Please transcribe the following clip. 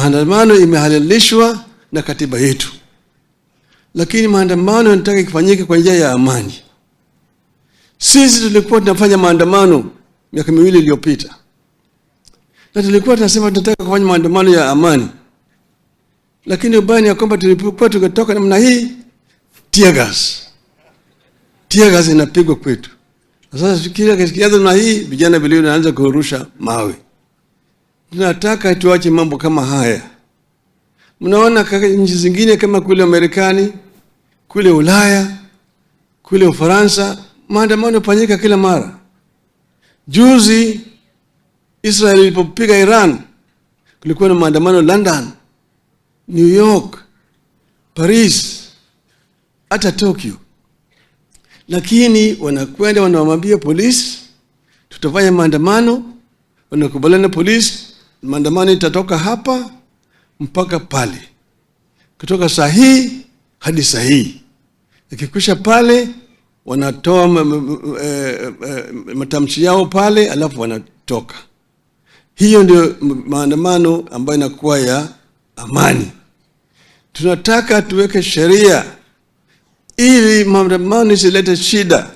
Maandamano imehalalishwa na katiba yetu, lakini maandamano yanataka kufanyike kwa njia ya amani. Sisi tulikuwa tunafanya maandamano miaka 2 iliyopita, na tulikuwa tunasema tunataka kufanya maandamano ya amani, lakini ubaya ni kwamba tulipokuwa tukatoka namna hii, tear gas inapigwa kwetu. Sasa kikianza na hii, vijana vile wanaanza kurusha mawe. Tunataka tuache mambo kama haya. Mnaona nchi zingine kama kule Marekani, kule Ulaya, kule Ufaransa, maandamano yanafanyika kila mara. Juzi Israel ilipopiga Iran, kulikuwa na maandamano London, New York, Paris, hata Tokyo. Lakini wanakwenda wanamwambia polisi tutafanya maandamano, wanakubaliana na polisi, maandamano itatoka hapa mpaka pale, kutoka saa hii hadi saa hii. Ikikwisha pale wanatoa matamshi yao pale, alafu wanatoka. Hiyo ndio maandamano ambayo inakuwa ya amani. Tunataka tuweke sheria ili maandamano isilete shida.